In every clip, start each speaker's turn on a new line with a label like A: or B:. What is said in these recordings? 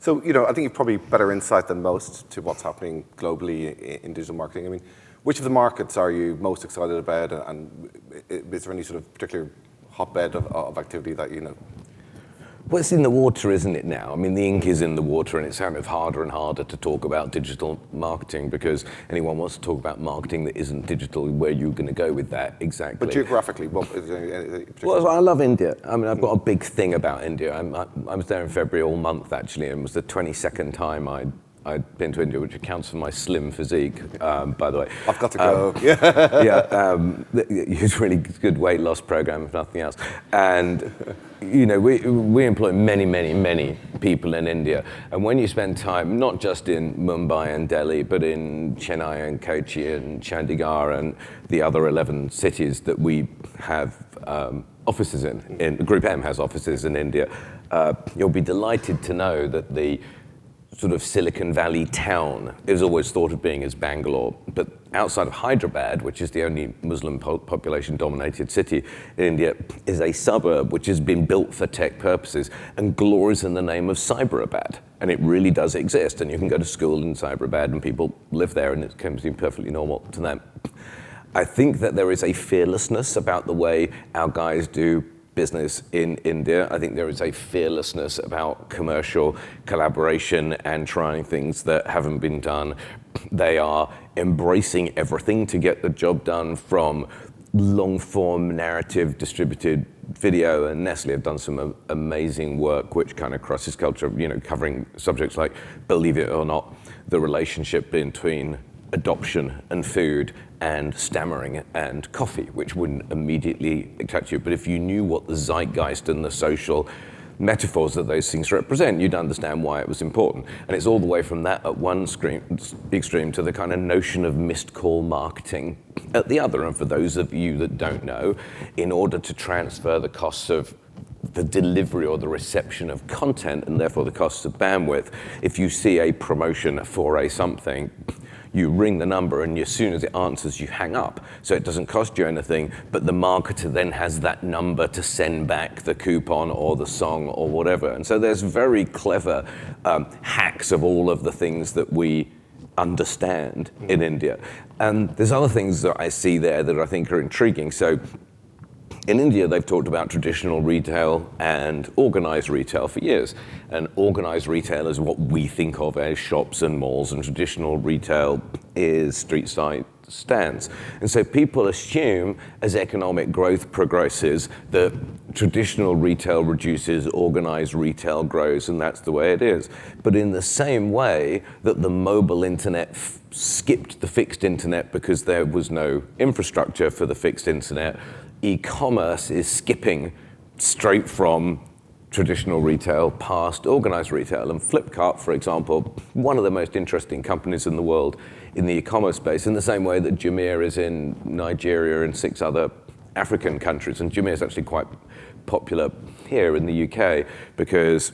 A: So, I think you've probably better insight than most to what's happening globally in digital marketing. I mean, which of the markets are you most excited about, and is there any sort of particular hotbed of activity that
B: Well, it's in the water, isn't it, now? I mean, the ink is in the water, and it's kind of harder and harder to talk about digital marketing because anyone wants to talk about marketing that isn't digital. Where are you going to go with that exactly?
A: But geographically, what is there
B: Well, I love India. I mean, I've got a big thing about India. I was there in February all month, actually, and it was the 22nd time I'd been to India, which accounts for my slim physique, by the way.
A: I've got to go.
B: It's a really good weight loss program, if nothing else. And we employ many people in India. And when you spend time, not just in Mumbai and Delhi, but in Chennai and Kochi and Chandigarh and the other 11 cities that we have offices in, Group M has offices in India, you'll be delighted to know that the sort of Silicon Valley town is always thought of being as Bangalore, but outside of Hyderabad, which is the only Muslim population-dominated city in India, is a suburb which has been built for tech purposes and glories in the name of Cyberabad. And it really does exist, and you can go to school in Cyberabad and people live there, and it can seem perfectly normal to them. I think that there is a fearlessness about the way our guys do business in India. I think there is a fearlessness about commercial collaboration and trying things that haven't been done. They are embracing everything to get the job done, from long-form narrative distributed video, and Nestle have done some amazing work which kind of crosses culture, covering subjects like, believe it or not, the relationship between adoption and food and stammering and coffee, which wouldn't immediately touch you. But if you knew what the zeitgeist and the social metaphors that those things represent, you'd understand why it was important. And it's all the way from that at one extreme to the kind of notion of missed call marketing at the other. And for those of you that don't know, in order to transfer the costs of the delivery or the reception of content, and therefore the costs of bandwidth, if you see a promotion for a something, you ring the number, and as soon as it answers, you hang up. So it doesn't cost you anything, but the marketer then has that number to send back the coupon or the song or whatever. And so there's very clever hacks of all of the things that we understand in India. And there's other things that I see there that I think are intriguing. So in India, they've talked about traditional retail and organized retail for years. And organized retail is what we think of as shops and malls, and traditional retail is street side stands. And so people assume as economic growth progresses that traditional retail reduces, organized retail grows, and that's the way it is. But in the same way that the mobile internet skipped the fixed internet because there was no infrastructure for the fixed internet, e-commerce is skipping straight from traditional retail past organized retail. And Flipkart, for example, one of the most interesting companies in the world in the e-commerce space, in the same way that Jumia is in Nigeria and 6 other African countries. And Jumia is actually quite popular here in the UK because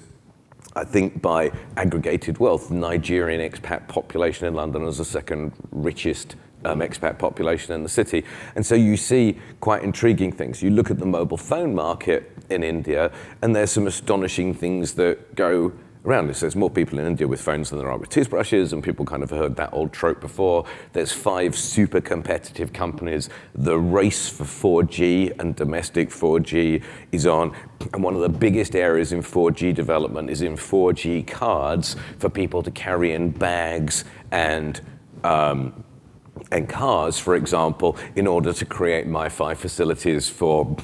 B: I think by aggregated wealth, the Nigerian expat population in London is the second richest expat population in the city. And so you see quite intriguing things. You look at the mobile phone market in India, and there's some astonishing things that go around this. There's more people in India with phones than there are with toothbrushes, and people kind of heard that old trope before. There's 5 super competitive companies. The race for 4G and domestic 4G is on. And one of the biggest areas in 4G development is in 4G cards for people to carry in bags and cars, for example, in order to create MiFi facilities for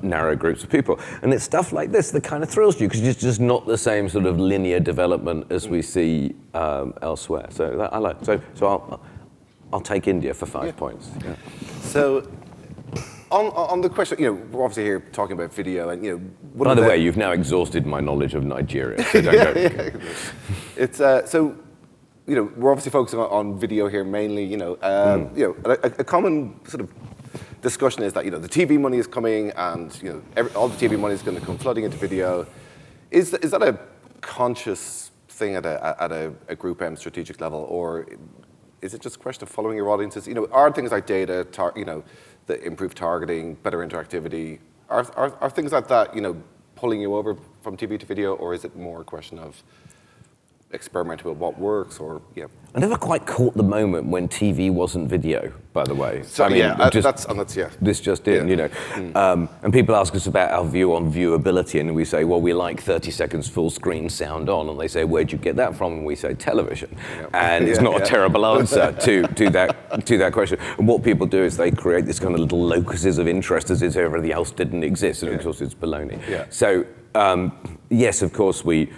B: narrow groups of people. And it's stuff like this that kind of thrills you, because it's just not the same sort of linear development as we see elsewhere. So that I like. So I'll take India for 5 points. Yeah.
A: So on the question, we're obviously here talking about video, and
B: By the way, you've now exhausted my knowledge of Nigeria. So don't go.
A: It's so. We're obviously focusing on video here mainly. A common sort of discussion is that the TV money is coming, and all the TV money is going to come flooding into video. Is that a conscious thing at a Group M strategic level, or is it just a question of following your audiences? Are things like data, the improved targeting, better interactivity, are things like that pulling you over from TV to video, or is it more a question of experimenting with what works, or
B: I never quite caught the moment when TV wasn't video, by the way.
A: So
B: I mean,
A: this
B: just in, and people ask us about our view on viewability, and we say, well, we like 30 seconds full screen sound on, and they say, where'd you get that from? And we say, television. And it's not a terrible answer to that question. And what people do is they create this kind of little locuses of interest as if everything else didn't exist, and of course it's baloney. So yes, of course we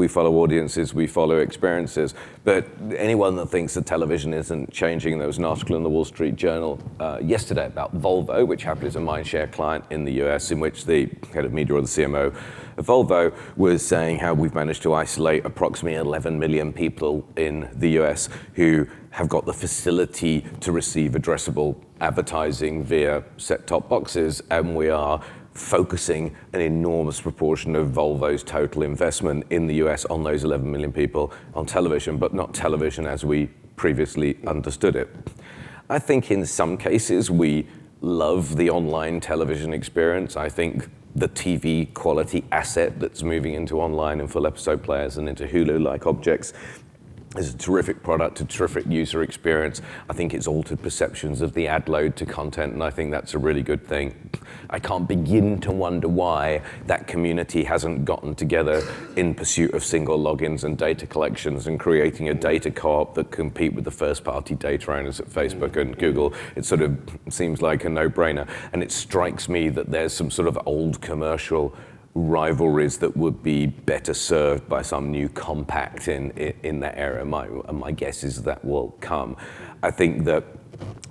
B: follow audiences, we follow experiences, but anyone that thinks that television isn't changing, there was an article in the Wall Street Journal yesterday about Volvo, which happily is a mindshare client in the US, in which the head of media, or the CMO of Volvo, was saying how we've managed to isolate approximately 11 million people in the US who have got the facility to receive addressable advertising via set-top boxes, and we are focusing an enormous proportion of Volvo's total investment in the US on those 11 million people on television, but not television as we previously understood it. I think in some cases we love the online television experience. I think the TV quality asset that's moving into online and full episode players and into Hulu-like objects is a terrific product, a terrific user experience. I think it's altered perceptions of the ad load to content, and I think that's a really good thing. I can't begin to wonder why that community hasn't gotten together in pursuit of single logins and data collections and creating a data co-op that compete with the first-party data owners at Facebook and Google. It sort of seems like a no-brainer, and it strikes me that there's some sort of old commercial rivalries that would be better served by some new compact in that area. My guess is that will come. I think that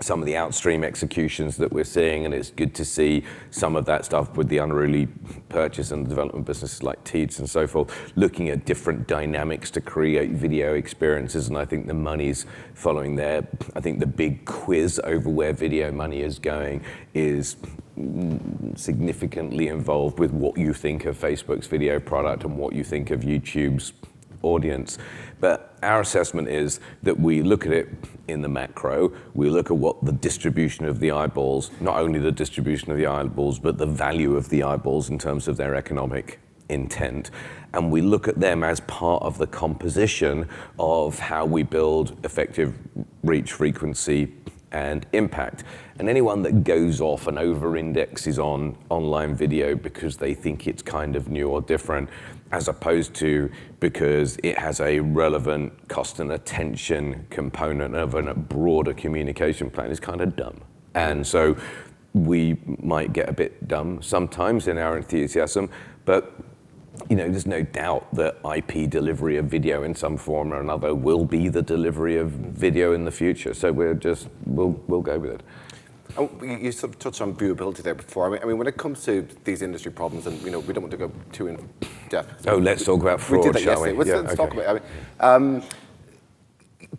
B: some of the outstream executions that we're seeing, and it's good to see some of that stuff with the Unruly purchase and development businesses like Teeds and so forth, looking at different dynamics to create video experiences, and I think the money's following there. I think the big quiz over where video money is going is significantly involved with what you think of Facebook's video product and what you think of YouTube's audience. But our assessment is that we look at it in the macro, we look at what the distribution of the eyeballs, not only the distribution of the eyeballs, but the value of the eyeballs in terms of their economic intent. And we look at them as part of the composition of how we build effective reach, frequency, and impact. And anyone that goes off and over-indexes on online video because they think it's kind of new or different, as opposed to because it has a relevant cost and attention component of a broader communication plan, is kind of dumb. And so we might get a bit dumb sometimes in our enthusiasm, but there's no doubt that IP delivery of video in some form or another will be the delivery of video in the future. So we'll go with it.
A: You sort of touched on viewability there before. I mean, when it comes to these industry problems, and we don't want to go too in depth.
B: Let's talk about fraud,
A: we did that
B: shall
A: yesterday.
B: we?
A: Let's talk about it. I mean,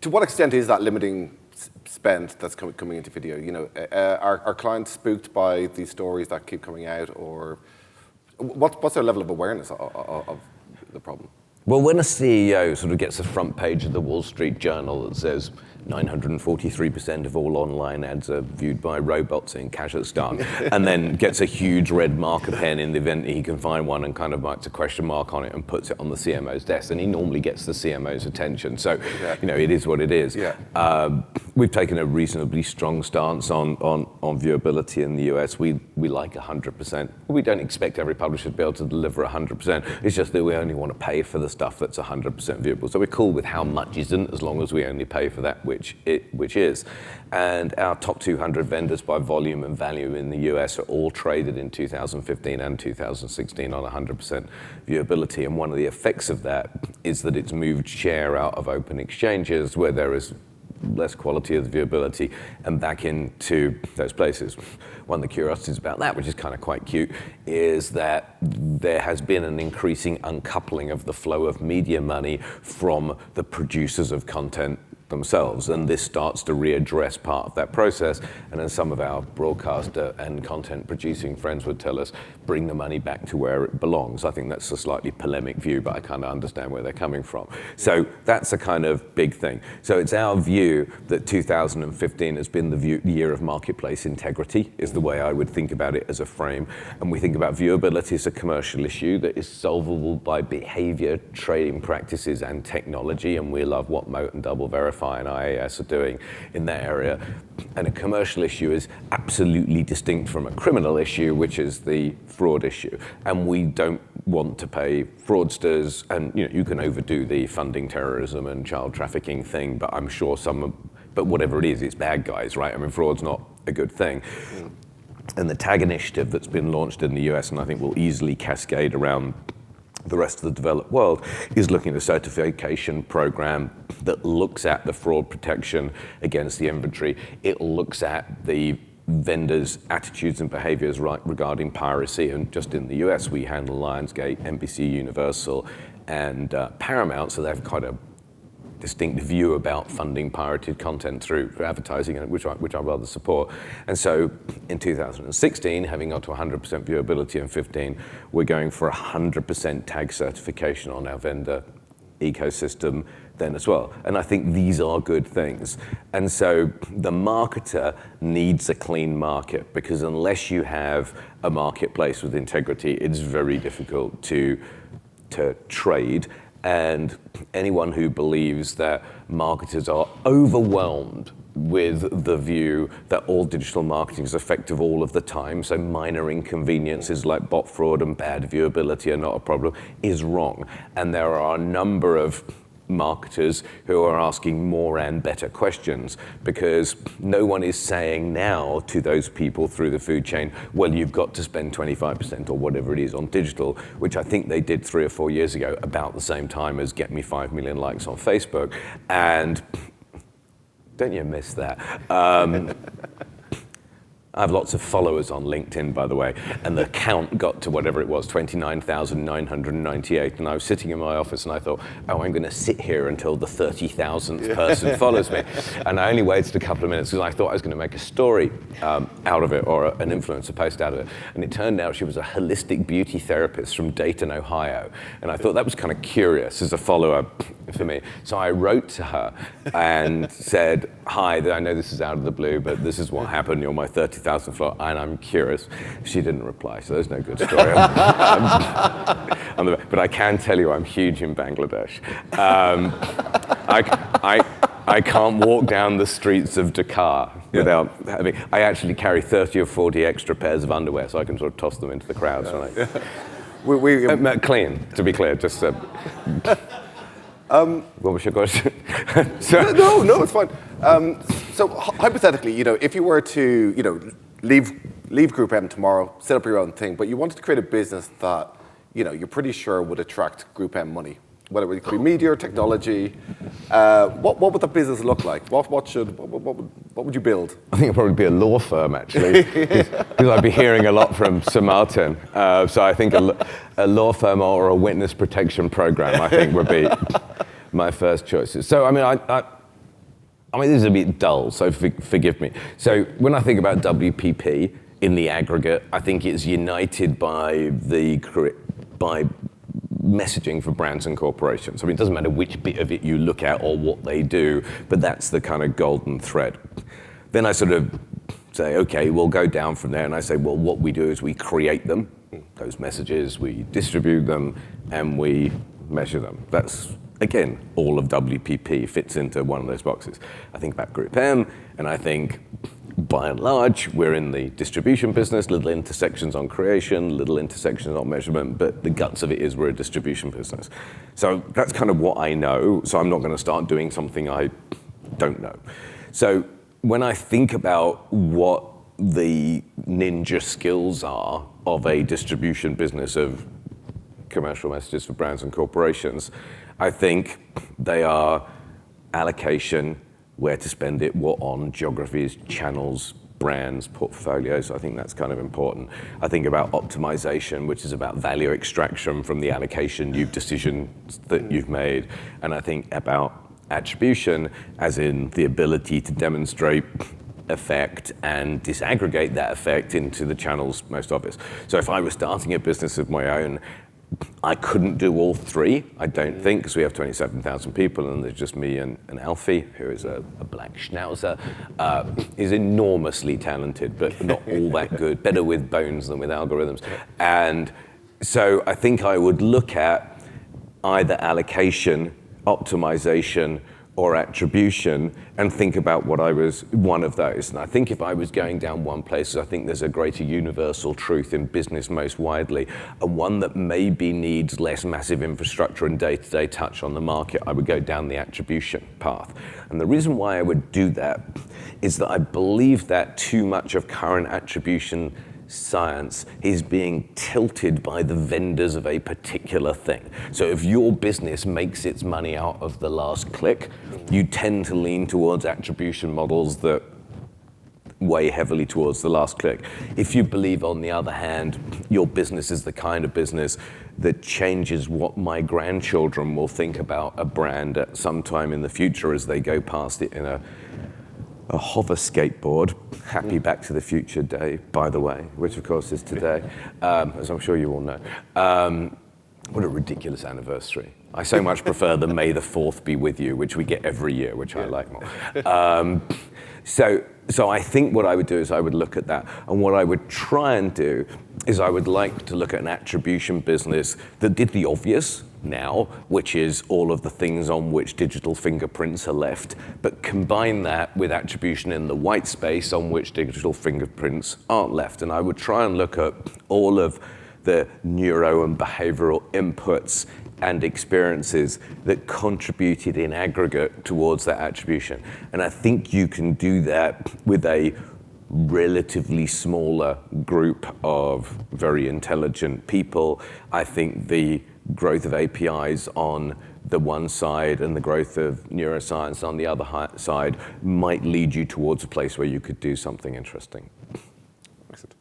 A: to what extent is that limiting spend that's coming into video? Are clients spooked by these stories that keep coming out, or what's their level of awareness of the problem?
B: Well, when a CEO sort of gets the front page of the Wall Street Journal that says 943% of all online ads are viewed by robots in Kazakhstan, and then gets a huge red marker pen in the event that he can find one and kind of writes a question mark on it and puts it on the CMO's desk, and he normally gets the CMO's attention. So, it is what it is. We've taken a reasonably strong stance on viewability in the US. We like 100%. We don't expect every publisher to be able to deliver 100%. It's just that we only want to pay for the stuff that's 100% viewable. So we're cool with how much isn't, as long as we only pay for that which is. And our top 200 vendors by volume and value in the US are all traded in 2015 and 2016 on 100% viewability. And one of the effects of that is that it's moved share out of open exchanges where there is less quality of the viewability and back into those places. One of the curiosities about that, which is kind of quite cute, is that there has been an increasing uncoupling of the flow of media money from the producers of content themselves, and this starts to readdress part of that process. And then some of our broadcaster and content producing friends would tell us, bring the money back to where it belongs. I think that's a slightly polemic view, but I kind of understand where they're coming from. So that's a kind of big thing. So it's our view that 2015 has been the year of marketplace integrity, is the way I would think about it as a frame. And we think about viewability as a commercial issue that is solvable by behavior, trading practices, and technology, and we love what Moat and Double Verify and IAS are doing in that area. And a commercial issue is absolutely distinct from a criminal issue, which is the fraud issue. And we don't want to pay fraudsters, and you can overdo the funding terrorism and child trafficking thing, but I'm sure but whatever it is, it's bad guys, right? I mean, fraud's not a good thing. And the TAG initiative that's been launched in the US, and I think will easily cascade around the rest of the developed world, is looking at a certification program that looks at the fraud protection against the inventory. It looks at the vendors' attitudes and behaviors regarding piracy. And just in the US, we handle Lionsgate, NBC Universal, and Paramount, so they have quite a distinct view about funding pirated content through advertising, which I rather support. And so in 2016, having got to 100% viewability in 15, we're going for 100% tag certification on our vendor ecosystem then as well. And I think these are good things. And so the marketer needs a clean market, because unless you have a marketplace with integrity, it's very difficult to trade. And anyone who believes that marketers are overwhelmed with the view that all digital marketing is effective all of the time, so minor inconveniences like bot fraud and bad viewability are not a problem, is wrong. And there are a number of marketers who are asking more and better questions, because no one is saying now to those people through the food chain, well, you've got to spend 25% or whatever it is on digital, which I think they did 3 or 4 years ago, about the same time as get me 5 million likes on Facebook. And don't you miss that? I have lots of followers on LinkedIn, by the way, and the count got to whatever it was, 29,998, and I was sitting in my office and I thought, oh, I'm going to sit here until the 30,000th person follows me. And I only waited a couple of minutes because I thought I was going to make a story out of it, or an influencer post out of it. And it turned out she was a holistic beauty therapist from Dayton, Ohio. And I thought that was kind of curious as a follower for me. So I wrote to her and said, hi, I know this is out of the blue, but this is what happened. You're my 30,000th floor, and I'm curious. She didn't reply, so there's no good story. But I can tell you I'm huge in Bangladesh. I can't walk down the streets of Dhaka without having. I actually carry 30 or 40 extra pairs of underwear, so I can sort of toss them into the crowds. Clean, to be clear. Just. What was your question?
A: No, it's fine. So hypothetically, if you were to, leave GroupM tomorrow, set up your own thing, but you wanted to create a business that, you're pretty sure would attract GroupM money, whether it could be media or technology, what would that business look like? What would you build?
B: I think it'd probably be a law firm, actually, because I'd be hearing a lot from Sir Martin. So I think a law firm or a witness protection program, I think, would be my first choices. So, I mean, this is a bit dull, so forgive me. So when I think about WPP in the aggregate, I think it's united by messaging for brands and corporations. I mean, it doesn't matter which bit of it you look at or what they do, but that's the kind of golden thread. Then I sort of say, okay, we'll go down from there, and I say, well, what we do is we create them, those messages, we distribute them, and we measure them. That's, again, all of WPP fits into one of those boxes. I think about GroupM, and I think, by and large, we're in the distribution business, little intersections on creation, little intersections on measurement, but the guts of it is we're a distribution business. So that's kind of what I know, so I'm not going to start doing something I don't know. So when I think about what the ninja skills are of a distribution business of commercial messages for brands and corporations, I think they are allocation, where to spend it, what on, geographies, channels, brands, portfolios. I think that's kind of important. I think about optimization, which is about value extraction from the allocation decisions that you've made. And I think about attribution, as in the ability to demonstrate effect and disaggregate that effect into the channels most obvious. So if I was starting a business of my own, I couldn't do all three, I don't think, because we have 27,000 people and there's just me and Alfie, who is a black schnauzer, is enormously talented, but not all that good, better with bones than with algorithms. And so I think I would look at either allocation, optimization, or attribution, and think about what I was one of those. And I think if I was going down one place, I think there's a greater universal truth in business most widely, and one that maybe needs less massive infrastructure and day-to-day touch on the market, I would go down the attribution path. And the reason why I would do that is that I believe that too much of current attribution science is being tilted by the vendors of a particular thing. So if your business makes its money out of the last click, you tend to lean towards attribution models that weigh heavily towards the last click. If you believe, on the other hand, your business is the kind of business that changes what my grandchildren will think about a brand at some time in the future as they go past it in a hover skateboard, happy Back to the Future Day, by the way, which of course is today, as I'm sure you all know. What a ridiculous anniversary. I so much prefer the May the 4th be with you, which we get every year, which I like more. So I think what I would do is I would look at that, and what I would try and do is I would like to look at an attribution business that did the obvious now, which is all of the things on which digital fingerprints are left, but combine that with attribution in the white space on which digital fingerprints aren't left. And I would try and look at all of the neuro and behavioral inputs and experiences that contributed in aggregate towards that attribution. And I think you can do that with a relatively smaller group of very intelligent people. I think the growth of APIs on the one side and the growth of neuroscience on the other side might lead you towards a place where you could do something interesting.
A: Excellent.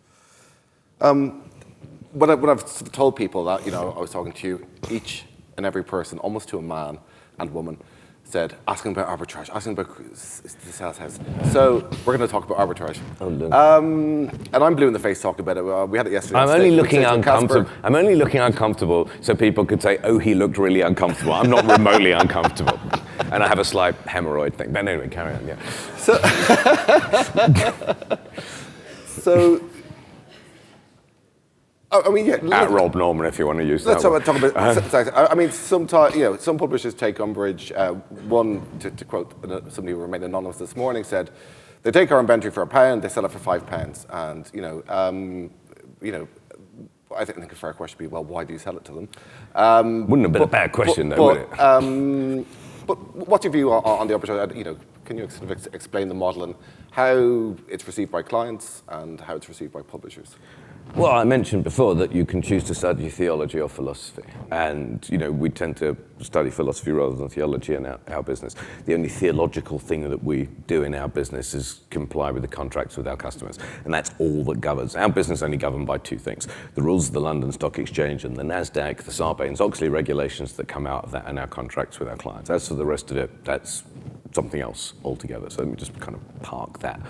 A: When I've sort of told people that, I was talking to you, each and every person, almost to a man and woman, said, asking about arbitrage, asking about the sales house. So we're going to talk about arbitrage.
B: Oh, no.
A: And I'm blue in the face talking about it. We had it yesterday.
B: I'm only looking uncomfortable. I'm only looking uncomfortable so people could say, oh, he looked really uncomfortable. I'm not remotely uncomfortable. And I have a slight hemorrhoid thing. But anyway, carry on, yeah.
A: So I mean, yeah.
B: At Rob Norman, if you want to use that.
A: Let's talk about. I mean, sometimes, some publishers take umbrage. One, to quote somebody who remained anonymous this morning, said, "They take our inventory for £1, they sell it for £5." And I think a fair question would be, well, why do you sell it to them?
B: Wouldn't have been a bad question, though, would it?
A: But what's your view on the arbitrage? Can you sort of explain the model and how it's received by clients and how it's received by publishers?
B: Well, I mentioned before that you can choose to study theology or philosophy. And, we tend to study philosophy rather than theology in our business. The only theological thing that we do in our business is comply with the contracts with our customers. And that's all that governs. Our business is only governed by two things: the rules of the London Stock Exchange and the NASDAQ, the Sarbanes-Oxley regulations that come out of that, and our contracts with our clients. As for the rest of it, that's something else altogether. So let me just kind of park that.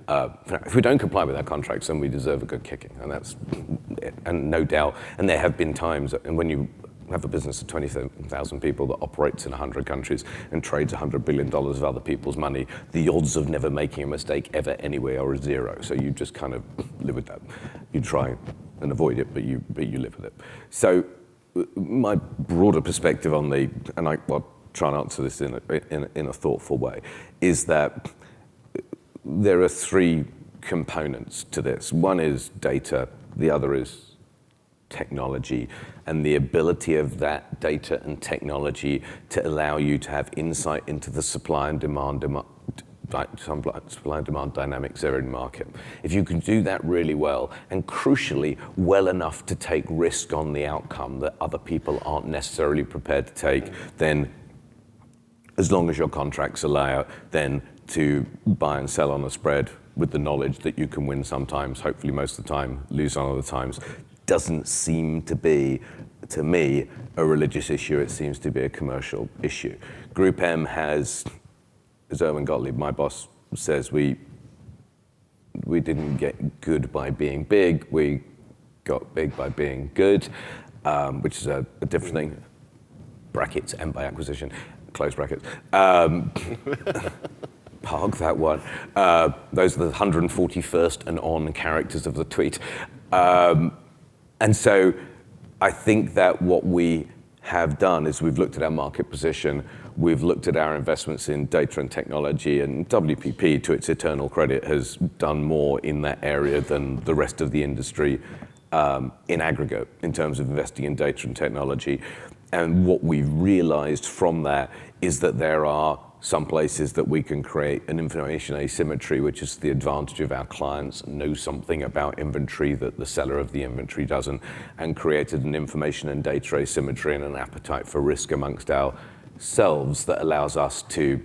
B: If we don't comply with our contracts, then we deserve a good kicking, and no doubt. And there have been times, and when you have a business of 20,000 people that operates in 100 countries and trades $100 billion of other people's money, the odds of never making a mistake ever anywhere are zero. So you just kind of live with that. You try and avoid it, but you live with it. So my broader perspective on I'll try and answer this in a thoughtful way, is that there are three components to this. One is data, the other is technology, and the ability of that data and technology to allow you to have insight into the supply and demand dynamics there in market. If you can do that really well, and crucially, well enough to take risk on the outcome that other people aren't necessarily prepared to take, then as long as your contracts allow it, then to buy and sell on a spread with the knowledge that you can win sometimes, hopefully most of the time, lose on other times, doesn't seem to be to me, a religious issue. It seems to be a commercial issue. GroupM has, as Erwin Gottlieb, my boss, says, we didn't get good by being big. We got big by being good, which is a different thing. Brackets, and by acquisition, close brackets. Park that one. Those are the 141st and on characters of the tweet. And so I think that what we have done is we've looked at our market position, we've looked at our investments in data and technology, and WPP, to its eternal credit, has done more in that area than the rest of the industry in aggregate in terms of investing in data and technology. And what we've realized from that is that there are some places that we can create an information asymmetry, which is the advantage of our clients know something about inventory that the seller of the inventory doesn't, and created an information and data asymmetry and an appetite for risk amongst ourselves that allows us to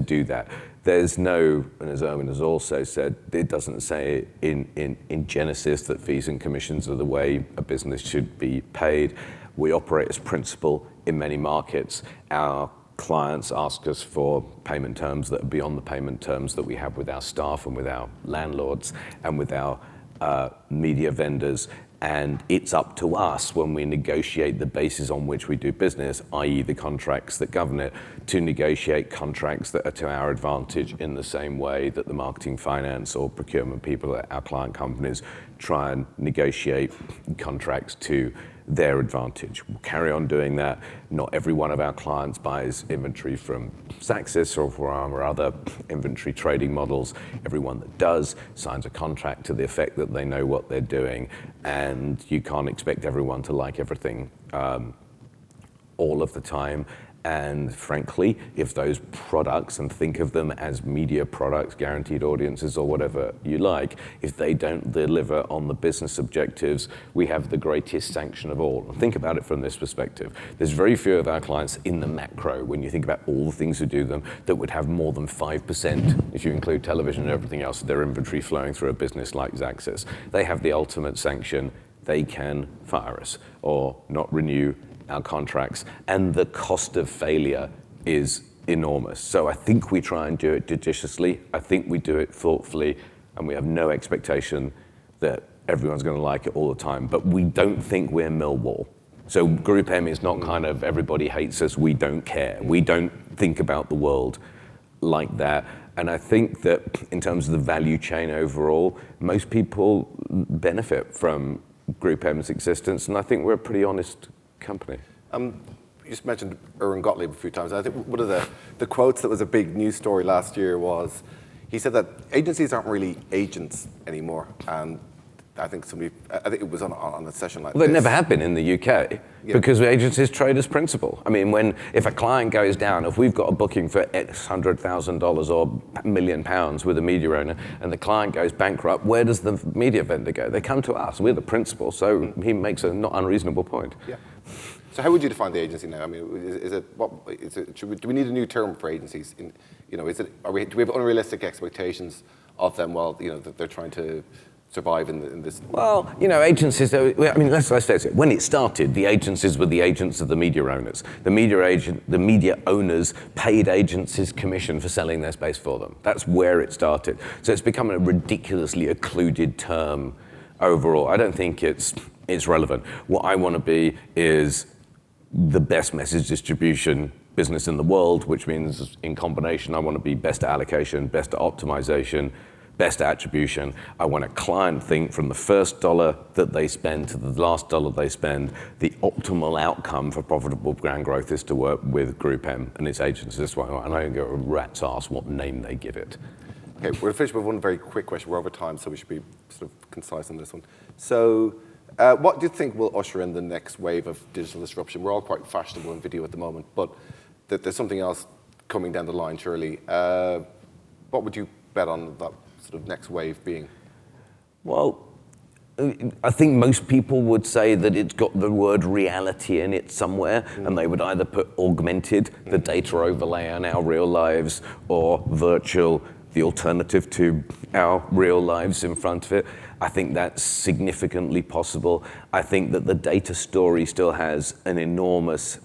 B: do that. There's no, and as Erwin has also said, it doesn't say in Genesis that fees and commissions are the way a business should be paid. We operate as principal in many markets. Our clients ask us for payment terms that are beyond the payment terms that we have with our staff and with our landlords and with our media vendors. And it's up to us when we negotiate the basis on which we do business, i.e. the contracts that govern it, to negotiate contracts that are to our advantage in the same way that the marketing, finance, or procurement people at our client companies try and negotiate contracts to their advantage. We'll carry on doing that. Not every one of our clients buys inventory from Xaxis or from our other inventory trading models. Everyone that does signs a contract to the effect that they know what they're doing, and you can't expect everyone to like everything all of the time. And frankly, if those products, and think of them as media products, guaranteed audiences, or whatever you like, if they don't deliver on the business objectives, we have the greatest sanction of all. And think about it from this perspective. There's very few of our clients in the macro, when you think about all the things we do them, that would have more than 5%, if you include television and everything else, of their inventory flowing through a business like Xaxis. They have the ultimate sanction. They can fire us or not renew our contracts, and the cost of failure is enormous. So I think we try and do it judiciously. I think we do it thoughtfully, and we have no expectation that everyone's going to like it all the time. But we don't think we're Millwall. So GroupM is not kind of everybody hates us, we don't care. We don't think about the world like that. And I think that in terms of the value chain overall, most people benefit from GroupM's existence, and I think we're a pretty honest company.
A: You just mentioned Erwin Gottlieb a few times. I think one of the quotes that was a big news story last year was, he said that agencies aren't really agents anymore. And I think it was on a session like this.
B: Well, they never have been in the UK, because agencies trade as principal. I mean, if a client goes down, if we've got a booking for X $100,000 or £1 million with a media owner, and the client goes bankrupt, where does the media vendor go? They come to us. We're the principal. So he makes a not unreasonable point.
A: Yeah. So how would you define the agency now? I mean, do we need a new term for agencies? Do we have unrealistic expectations of them while that they're trying to survive in this?
B: Well, agencies, I mean, let's face it, when it started, the agencies were the agents of the media owners. The media owners paid agencies commission for selling their space for them. That's where it started. So it's become a ridiculously occluded term overall. I don't think it's relevant. What I want to be is the best message distribution business in the world, which means in combination, I want to be best at allocation, best at optimization, best attribution. I want a client think from the first dollar that they spend to the last dollar they spend, the optimal outcome for profitable brand growth is to work with GroupM and its agencies. That's why I don't go a rat's ass what name they give it.
A: Okay, we're going to finish with one very quick question. We're over time, so we should be sort of concise on this one. So what do you think will usher in the next wave of digital disruption? We're all quite fashionable in video at the moment, but there's something else coming down the line, surely. What would you bet on that sort of next wave being?
B: Well, I think most people would say that it's got the word reality in it somewhere, and they would either put augmented, the data overlay on our real lives, or virtual, the alternative to our real lives in front of it. I think that's significantly possible. I think that the data story still has an enormous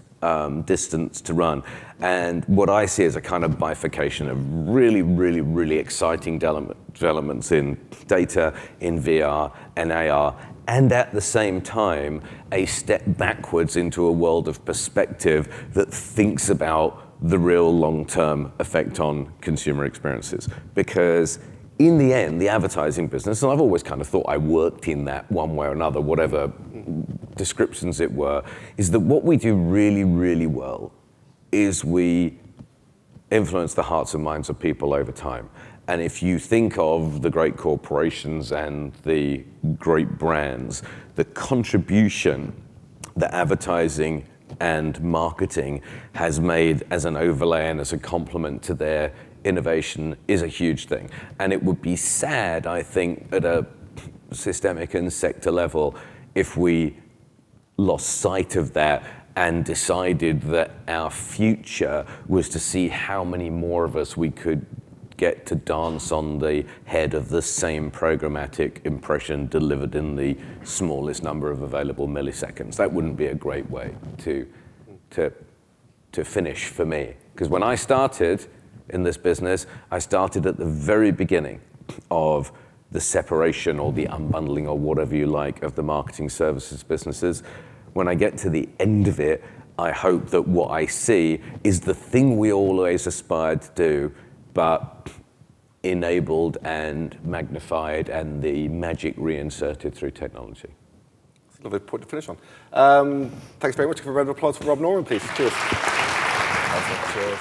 B: distance to run. And what I see is a kind of bifurcation of really, really, really exciting developments in data, in VR, and AR, and at the same time, a step backwards into a world of perspective that thinks about the real long-term effect on consumer experiences. Because in the end, the advertising business, and I've always kind of thought I worked in that one way or another, whatever descriptions it were, is that what we do really, really well is we influence the hearts and minds of people over time. And if you think of the great corporations and the great brands, the contribution that advertising and marketing has made as an overlay and as a complement to their innovation is a huge thing. And it would be sad, I think, at a systemic and sector level if we lost sight of that and decided that our future was to see how many more of us we could get to dance on the head of the same programmatic impression delivered in the smallest number of available milliseconds. That wouldn't be a great way to finish for me. Because when I started in this business, I started at the very beginning of the separation or the unbundling or whatever you like of the marketing services businesses. When I get to the end of it, I hope that what I see is the thing we always aspired to do, but enabled and magnified and the magic reinserted through technology.
A: That's a lovely point to finish on. Thanks very much. Give a round of applause for Rob Norman, please. Cheers.
C: Awesome. Cheers.